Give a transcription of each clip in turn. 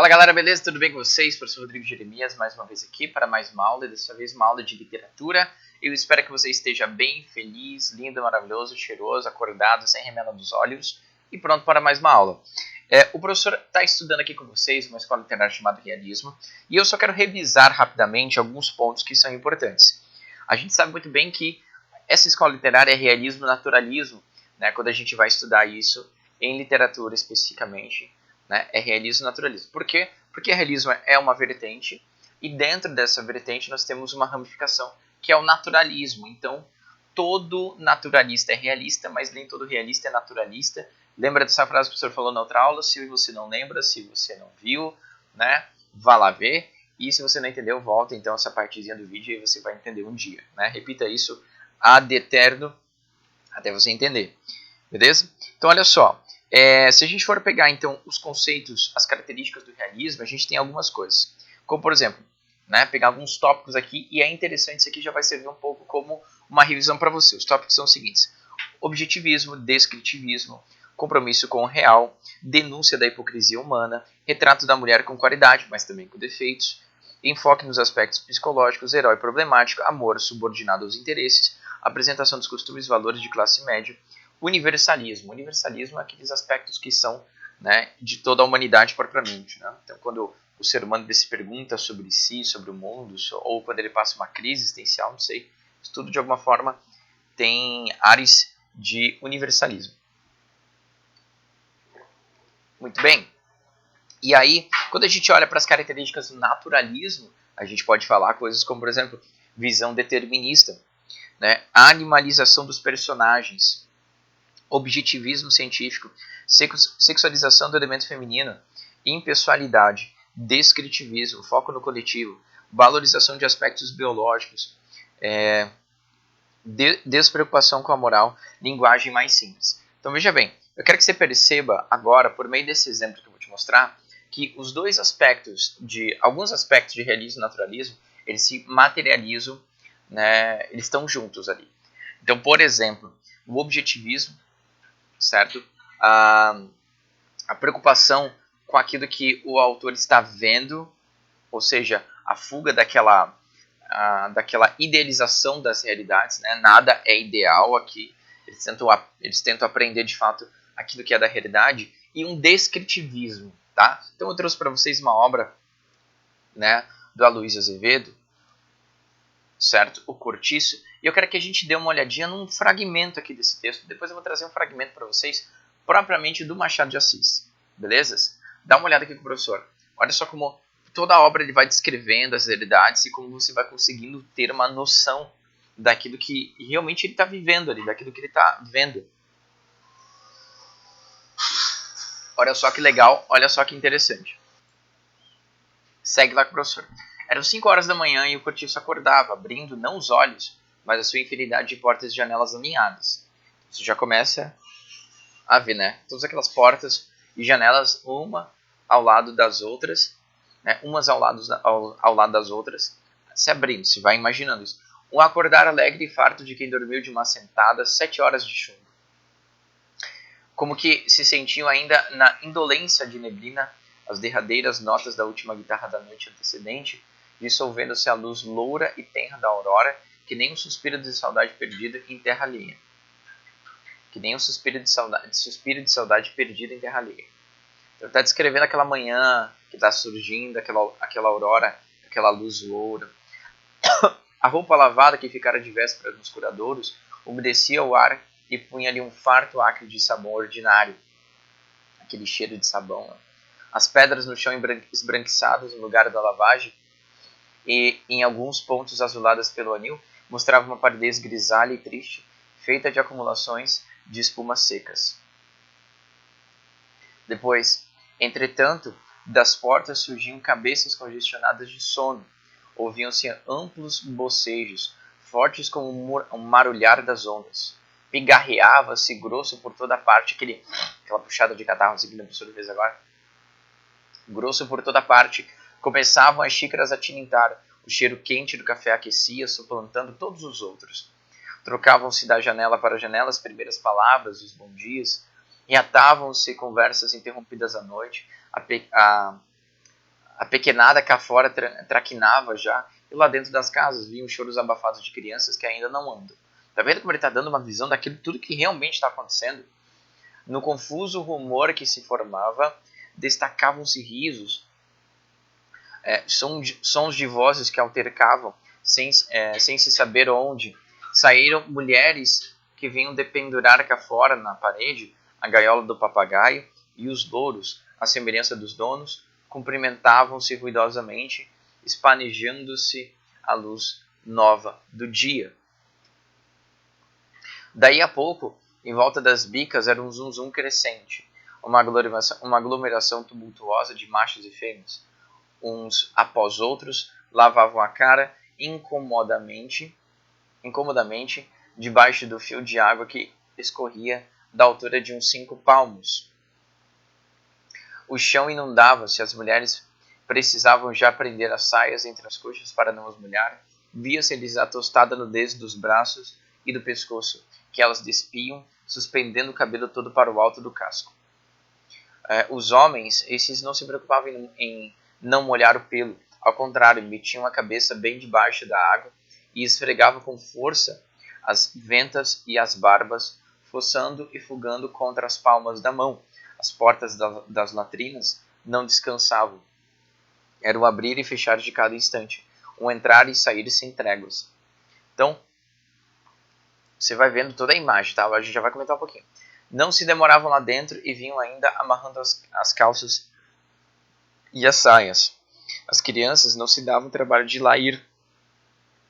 Fala galera, beleza? Tudo bem com vocês? Professor Rodrigo Jeremias, mais uma vez aqui para mais uma aula, dessa vez uma aula de literatura. Eu espero que você esteja bem, feliz, lindo, maravilhoso, cheiroso, acordado, sem remela nos olhos e pronto para mais uma aula. O professor está estudando aqui com vocês uma escola literária chamada Realismo e eu só quero revisar rapidamente alguns pontos que são importantes. A gente sabe muito bem que essa escola literária é realismo, naturalismo, né? Quando a gente vai estudar isso em literatura especificamente, né? É realismo e naturalismo. Por quê? Porque realismo é uma vertente e dentro dessa vertente nós temos uma ramificação que é o naturalismo. Então, todo naturalista é realista, mas nem todo realista é naturalista. Lembra dessa frase que o professor falou na outra aula? Se você não lembra, se você não viu, né? Vá lá ver. E se você não entendeu, volta então essa partezinha do vídeo e você vai entender um dia, né? Repita isso ad eterno até você entender. Beleza? Então, olha só. Se a gente for pegar, então, os conceitos, as características do realismo, a gente tem algumas coisas. Como, por exemplo, né, pegar alguns tópicos aqui, e é interessante, isso aqui já vai servir um pouco como uma revisão para você. Os tópicos são os seguintes: objetivismo, descritivismo, compromisso com o real, denúncia da hipocrisia humana, retrato da mulher com qualidade, mas também com defeitos, enfoque nos aspectos psicológicos, herói problemático, amor subordinado aos interesses, apresentação dos costumes e valores de classe média, universalismo. Universalismo é aqueles aspectos que são, né, de toda a humanidade propriamente. Né? Então, quando o ser humano se pergunta sobre si, sobre o mundo, ou quando ele passa uma crise existencial, não sei, isso tudo de alguma forma tem áreas de universalismo. Muito bem. E aí, quando a gente olha para as características do naturalismo, a gente pode falar coisas como, por exemplo, visão determinista, né? A animalização dos personagens, objetivismo científico, sexualização do elemento feminino, impessoalidade, descritivismo, foco no coletivo, valorização de aspectos biológicos, despreocupação com a moral, linguagem mais simples. Então veja bem, eu quero que você perceba agora, por meio desse exemplo que eu vou te mostrar, que os dois aspectos, alguns aspectos de realismo e naturalismo, eles se materializam, né, eles estão juntos ali. Então, por exemplo, o objetivismo, certo? A preocupação com aquilo que o autor está vendo, ou seja, a fuga daquela idealização das realidades, né? Nada é ideal aqui. Eles tentam aprender de fato aquilo que é da realidade, e um descritivismo, tá? Então eu trouxe para vocês uma obra, né, do Aloysio Azevedo, certo? O Cortiço. E eu quero que a gente dê uma olhadinha num fragmento aqui desse texto. Depois eu vou trazer um fragmento para vocês, propriamente do Machado de Assis. Beleza? Dá uma olhada aqui com o professor. Olha só como toda a obra ele vai descrevendo as realidades e como você vai conseguindo ter uma noção daquilo que realmente ele está vivendo ali, daquilo que ele está vendo. Olha só que legal, olha só que interessante. Segue lá com o professor. Eram 5 horas da manhã e o Cortiço acordava, abrindo não os olhos, mas a sua infinidade de portas e janelas alinhadas. Você já começa a ver, né? Todas aquelas portas e janelas, uma ao lado das outras, né? Umas ao lado das outras, se abrindo, se vai imaginando isso. Um acordar alegre e farto de quem dormiu de uma sentada 7 horas de chumbo. Como que se sentiam ainda na indolência de neblina, as derradeiras notas da última guitarra da noite antecedente, dissolvendo-se a luz loura e tenra da aurora, que nem um suspiro de saudade perdida em terra alheia. Que nem um suspiro de saudade perdida em terra alheia. Então, está descrevendo aquela manhã que está surgindo, aquela aurora, aquela luz loura. A roupa lavada que ficara de véspera nos curadouros umedecia o ar e punha-lhe um farto acre de sabão ordinário. Aquele cheiro de sabão. Né? As pedras no chão esbranquiçadas no lugar da lavagem e em alguns pontos azuladas pelo anil mostravam uma palidez grisalha e triste, feita de acumulações de espumas secas. Depois, entretanto, das portas surgiam cabeças congestionadas de sono. Ouviam-se amplos bocejos, fortes como um marulhar das ondas. Pigarreava-se grosso por toda parte, aquela puxada de catarro assim que o professor fez agora. Grosso por toda parte, começavam as xícaras a tilintar, o cheiro quente do café aquecia, suplantando todos os outros. Trocavam-se da janela para janela as primeiras palavras, os bons dias, reatavam-se conversas interrompidas à noite, A pequenada cá fora traquinava já, e lá dentro das casas vinham choros abafados de crianças que ainda não andam. Tá vendo como ele está dando uma visão daquilo tudo que realmente está acontecendo? No confuso rumor que se formava, destacavam-se risos, sons de vozes que altercavam, sem se saber onde. Saíram mulheres que vinham dependurar cá fora na parede a gaiola do papagaio, e os louros, à semelhança dos donos, cumprimentavam-se ruidosamente, espanejando-se à luz nova do dia. Daí a pouco, em volta das bicas era um zum-zum crescente, uma aglomeração tumultuosa de machos e fêmeas. Uns após outros lavavam a cara incomodamente debaixo do fio de água que escorria da altura de uns 5 palmos. O chão inundava-se, as mulheres precisavam já prender as saias entre as coxas para não as molhar. Via-se-lhes a tostada nudez dos braços e do pescoço, que elas despiam, suspendendo o cabelo todo para o alto do casco. Os homens, esses não se preocupavam em não molhar o pelo, ao contrário, metiam a cabeça bem debaixo da água e esfregavam com força as ventas e as barbas, forçando e fugando contra as palmas da mão. As portas das latrinas não descansavam. Era o abrir e fechar de cada instante, um entrar e sair sem tréguas. Então, você vai vendo toda a imagem, tá? A gente já vai comentar um pouquinho. Não se demoravam lá dentro e vinham ainda amarrando as calças e as saias. As crianças não se davam o trabalho de lá ir.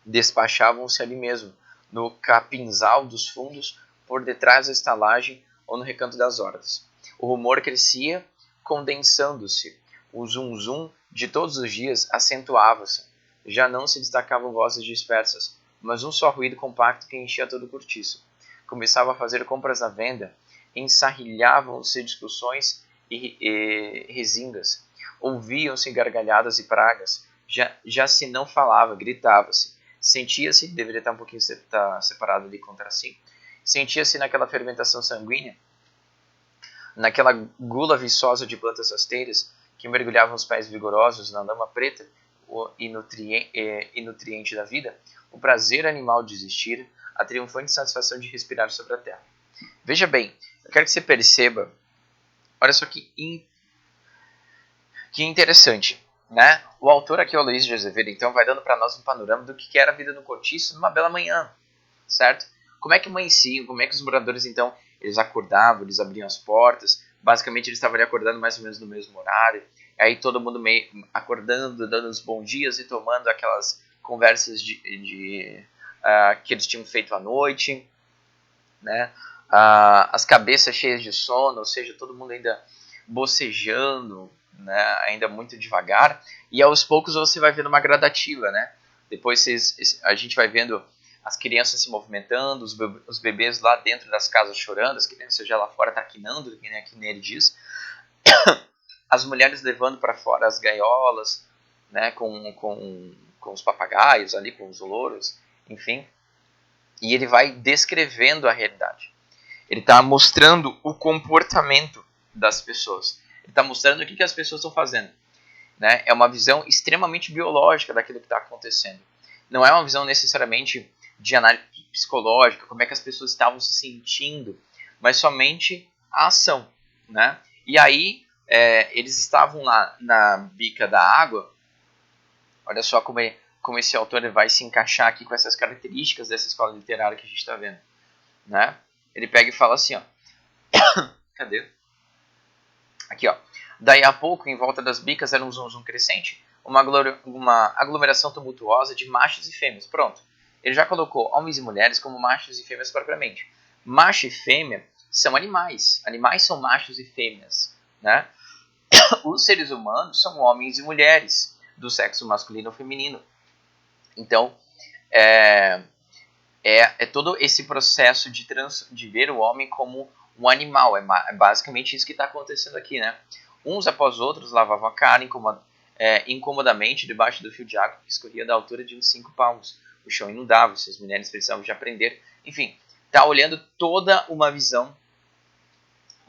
Despachavam-se ali mesmo, no capinzal dos fundos, por detrás da estalagem ou no recanto das hortas. O rumor crescia, condensando-se. O zum-zum de todos os dias acentuava-se. Já não se destacavam vozes dispersas, mas um só ruído compacto que enchia todo o cortiço. Começava a fazer compras à venda, ensarrilhavam-se discussões e resingas. Ouviam-se gargalhadas e pragas. Já se não falava, gritava-se. Sentia-se, deveria estar um pouquinho separado ali contra si, sentia-se naquela fermentação sanguínea, naquela gula viçosa de plantas rasteiras que mergulhavam os pés vigorosos na lama preta e nutriente da vida, o prazer animal de existir, a triunfante satisfação de respirar sobre a terra. Veja bem, eu quero que você perceba, olha só que interessante, né? O autor aqui, o Aloysio de Azevedo, então, vai dando para nós um panorama do que era a vida no cortiço numa bela manhã, certo? Como é que amanhecia, como é que os moradores, então, eles acordavam, eles abriam as portas, basicamente eles estavam ali acordando mais ou menos no mesmo horário, aí todo mundo meio acordando, dando os bons dias e tomando aquelas conversas que eles tinham feito à noite, né? As cabeças cheias de sono, ou seja, todo mundo ainda bocejando, né? Ainda muito devagar, e aos poucos você vai vendo uma gradativa, né? Depois a gente vai vendo as crianças se movimentando, os bebês lá dentro das casas chorando, as crianças já lá fora taquinando, que nem ele diz, as mulheres levando para fora as gaiolas, né? com os papagaios ali, com os louros, enfim, e ele vai descrevendo a realidade. Ele está mostrando o comportamento das pessoas. Ele está mostrando o que as pessoas estão fazendo. Né? É uma visão extremamente biológica daquilo que está acontecendo. Não é uma visão necessariamente de análise psicológica, como é que as pessoas estavam se sentindo, mas somente a ação. Né? E aí, eles estavam lá na bica da água. Olha só como esse autor vai se encaixar aqui com essas características dessa escola literária que a gente está vendo. Né? Ele pega e fala assim, ó. Cadê? Aqui, ó. Daí a pouco, em volta das bicas, era um zum-zum crescente, uma aglomeração tumultuosa de machos e fêmeas. Pronto. Ele já colocou homens e mulheres como machos e fêmeas propriamente. Macho e fêmea são animais. Animais são machos e fêmeas. Né? Os seres humanos são homens e mulheres, do sexo masculino ou feminino. Então, é todo esse processo de ver o homem como um animal. É basicamente isso que está acontecendo aqui, né? Uns após outros lavavam a cara incomodamente debaixo do fio de água que escorria da altura de uns 5 palmos. O chão inundava-se, as mulheres precisavam de aprender. Enfim, está olhando toda uma visão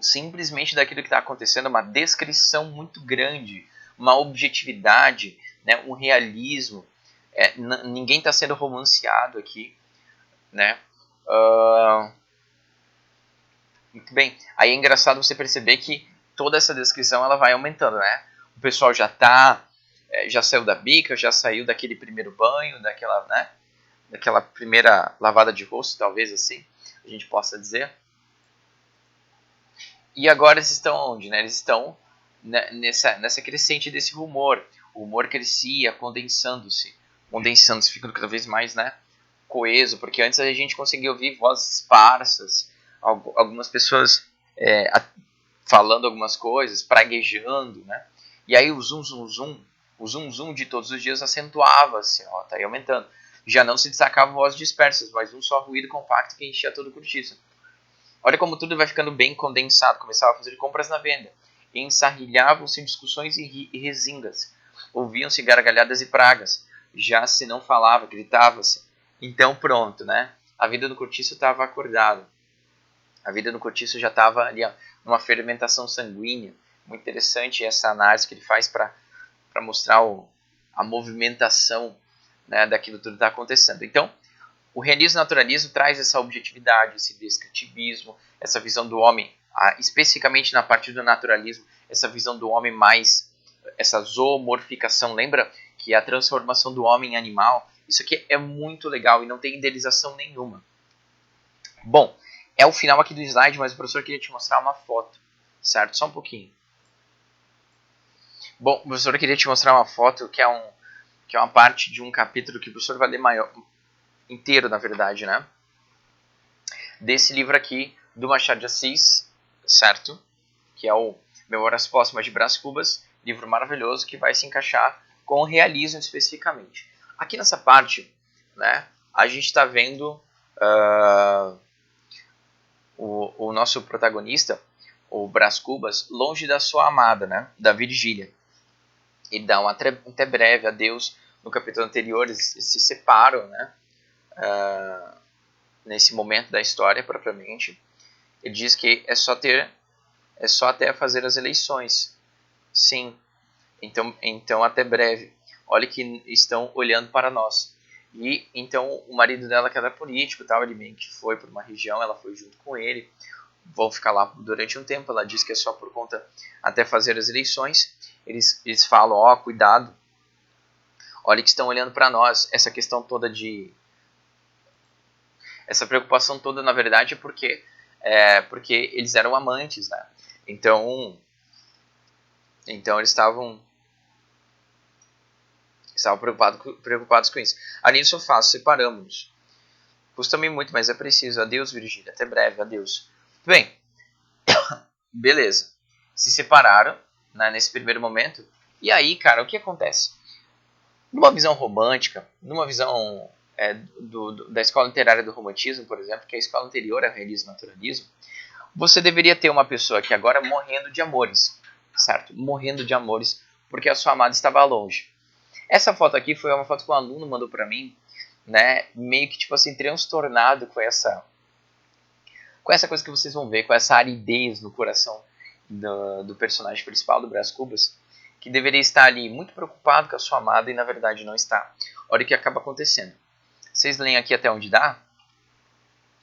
simplesmente daquilo que está acontecendo, uma descrição muito grande, uma objetividade, né, um realismo. Ninguém está sendo romanceado aqui, né? Muito bem. Aí é engraçado você perceber que toda essa descrição ela vai aumentando, né? O pessoal já saiu da bica, já saiu daquele primeiro banho, daquela primeira lavada de rosto, talvez assim a gente possa dizer. E agora eles estão onde, né? Eles estão nessa crescente desse rumor. O rumor crescia, condensando-se, ficando cada vez mais, né, coeso, porque antes a gente conseguia ouvir vozes esparsas, algumas pessoas falando algumas coisas, praguejando, né? E aí o zum de todos os dias acentuava-se, tá aí aumentando. Já não se destacavam vozes dispersas, mas um só ruído compacto que enchia todo o cortiço. Olha como tudo vai ficando bem condensado. Começava a fazer compras na venda. Ensarrilhavam-se discussões e resingas. Ouviam-se gargalhadas e pragas. Já se não falava, gritava-se. Então pronto, né? A vida do cortiço estava acordada. A vida do cortiço já estava ali, numa fermentação sanguínea. Muito interessante essa análise que ele faz para mostrar a movimentação, né, daquilo tudo que está acontecendo. Então, o realismo naturalismo traz essa objetividade, esse descritivismo, essa visão do homem, especificamente na parte do naturalismo, essa visão do homem mais, essa zoomorficação. Lembra que a transformação do homem em animal, isso aqui é muito legal e não tem idealização nenhuma. Bom, é o final aqui do slide, mas o professor queria te mostrar uma foto, certo? Só um pouquinho. Bom, o professor queria te mostrar uma foto que é uma parte de um capítulo que o professor vai ler inteiro, na verdade, né? Desse livro aqui, do Machado de Assis, certo? Que é o Memórias Póstumas de Brás Cubas, livro maravilhoso que vai se encaixar com o realismo especificamente. Aqui nessa parte, né, a gente está vendo o nosso protagonista, o Brás Cubas, longe da sua amada, né, da Virgília. Ele dá um até breve adeus. No capítulo anterior eles se separam, né? Nesse momento da história propriamente. Ele diz que é só até fazer as eleições. Sim. Então até breve. Olha que estão olhando para nós. E então o marido dela, que era político, tal, ele meio que foi para uma região, ela foi junto com ele. Vão ficar lá durante um tempo. Ela diz que é só por conta até fazer as eleições. Eles falam, cuidado. Olha que estão olhando para nós. Essa questão toda essa preocupação toda, na verdade, é porque eles eram amantes, né? Então eles estavam preocupados com isso. Ali no sofá, separamos-nos. Custa-me muito, mas é preciso. Adeus, Virgília. Até breve. Adeus. Bem, beleza. Se separaram, né, nesse primeiro momento. E aí, cara, o que acontece? Numa visão romântica, numa visão da escola literária do romantismo, por exemplo, que é a escola anterior ao realismo naturalismo, você deveria ter uma pessoa que agora morrendo de amores, certo? Morrendo de amores, porque a sua amada estava longe. Essa foto aqui foi uma foto que um aluno mandou para mim, né? Meio que tipo assim, transtornado com essa coisa que vocês vão ver, com essa aridez no coração do personagem principal, do Brás Cubas, que deveria estar ali muito preocupado com a sua amada e na verdade não está. Olha o que acaba acontecendo. Vocês leem aqui até onde dá,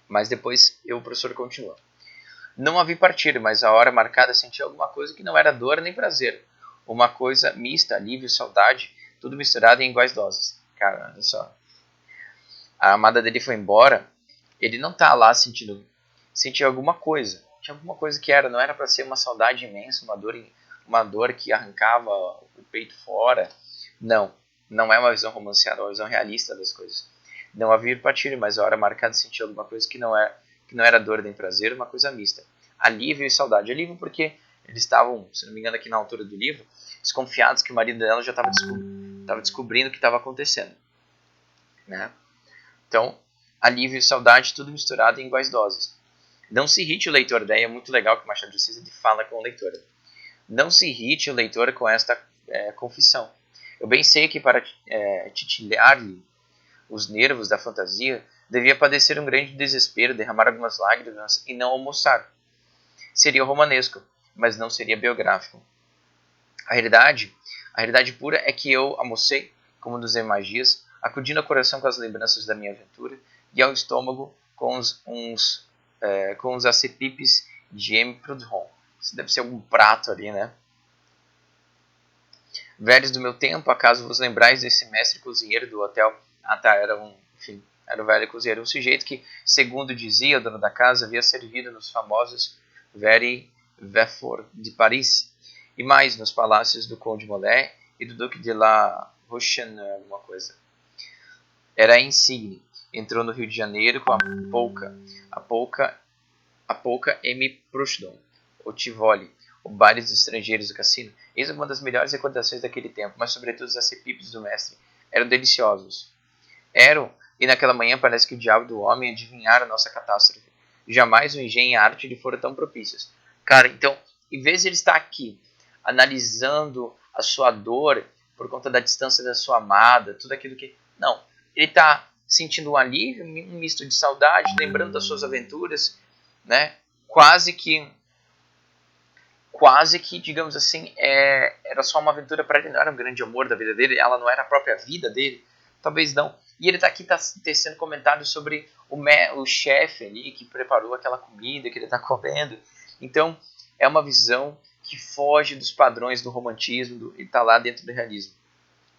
mas depois o professor continua. Não a vi partir, mas a hora marcada senti alguma coisa que não era dor nem prazer. Uma coisa mista, alívio, saudade, tudo misturado em iguais doses. Cara, olha só. A amada dele foi embora, ele não tá lá sentia alguma coisa. Tinha alguma coisa que não era para ser uma saudade imensa, uma dor que arrancava o peito fora. Não é uma visão romanceada, é uma visão realista das coisas. Não a vir partir, mas a hora marcada senti alguma coisa que não era dor nem prazer, uma coisa mista. Alívio e saudade. Alívio porque eles estavam, se não me engano aqui na altura do livro, desconfiados que o marido dela já estava descobrindo o que estava acontecendo. Né? Então, alívio e saudade, tudo misturado em iguais doses. Não se irrite o leitor, daí é muito legal que o Machado de Assis fala com o leitor. Não se irrite o leitor com esta confissão. Eu bem sei que para titilhar-lhe os nervos da fantasia, devia padecer um grande desespero, derramar algumas lágrimas e não almoçar. Seria romanesco, mas não seria biográfico. A realidade, A realidade pura é que eu almocei, como nos magias, acudindo ao coração com as lembranças da minha aventura e ao estômago com os acepipes de M. Proudhon. Isso deve ser algum prato ali, né? Velhos do meu tempo, acaso vos lembrais desse mestre cozinheiro do hotel? Ah tá, era o velho cozinheiro, um sujeito que, segundo dizia o dono da casa, havia servido nos famosos Very Veffort de Paris, e mais nos palácios do Conde Molé e do Duque de la Rochelle, alguma coisa. Era insigne. Entrou no Rio de Janeiro com a polca M. Proudhon, o Tivoli, o baile dos estrangeiros do cassino. Eis uma das melhores recordações daquele tempo, mas sobretudo os acepipes do mestre. Eram deliciosos. Eram, e naquela manhã parece que o diabo do homem adivinhara a nossa catástrofe. Jamais o engenho e a arte lhe foram tão propícios. Cara, então, em vez de ele estar aqui analisando a sua dor por conta da distância da sua amada, tudo aquilo que... Não, ele está sentindo um alívio, um misto de saudade, lembrando das suas aventuras, né? Quase que, digamos assim, era só uma aventura para ele, não era um grande amor da vida dele, ela não era a própria vida dele, talvez não. E ele está aqui tecendo comentários sobre o chefe ali que preparou aquela comida que ele está comendo. Então, é uma visão que foge dos padrões do romantismo e está lá dentro do realismo.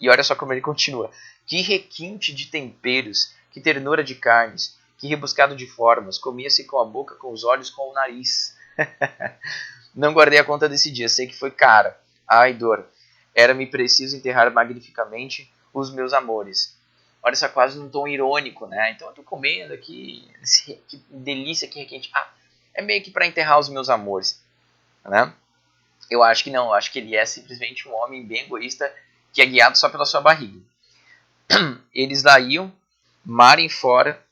E olha só como ele continua. Que requinte de temperos, que ternura de carnes, que rebuscado de formas, comia-se com a boca, com os olhos, com o nariz. Não guardei a conta desse dia, sei que foi cara. Ai, dor. Era-me preciso enterrar magnificamente os meus amores. Olha só, quase num tom irônico, né? Então eu tô comendo aqui, que delícia, que requinte. Ah, é meio que para enterrar os meus amores, né? Eu acho que não, eu acho que ele é simplesmente um homem bem egoísta que é guiado só pela sua barriga. Eles lá iam, mar em fora,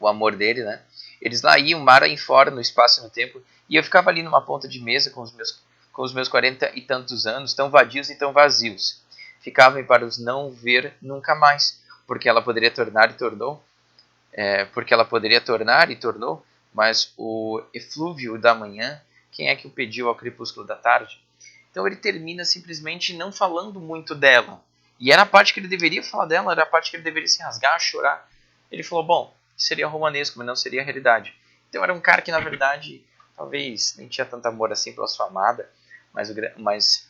o amor dele, né? Eles lá iam, mar em fora, no espaço e no tempo, e eu ficava ali numa ponta de mesa com os meus 40 e tantos anos, tão vadios e tão vazios. Ficava para os não ver nunca mais, porque ela poderia tornar e tornou, mas o eflúvio da manhã, quem é que o pediu ao crepúsculo da tarde? Então ele termina simplesmente não falando muito dela. E era a parte que ele deveria falar dela, era a parte que ele deveria se rasgar, chorar. Ele falou, bom, seria romanesco, mas não seria a realidade. Então era um cara que, na verdade, talvez nem tinha tanto amor assim pela sua amada, mas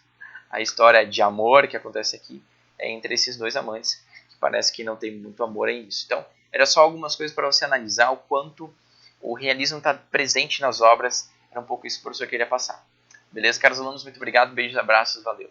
a história de amor que acontece aqui é entre esses dois amantes, que parece que não tem muito amor em isso. Então, era só algumas coisas para você analisar o quanto o realismo está presente nas obras. Era um pouco isso que o professor queria passar. Beleza, caros alunos? Muito obrigado, beijos, abraços, valeu.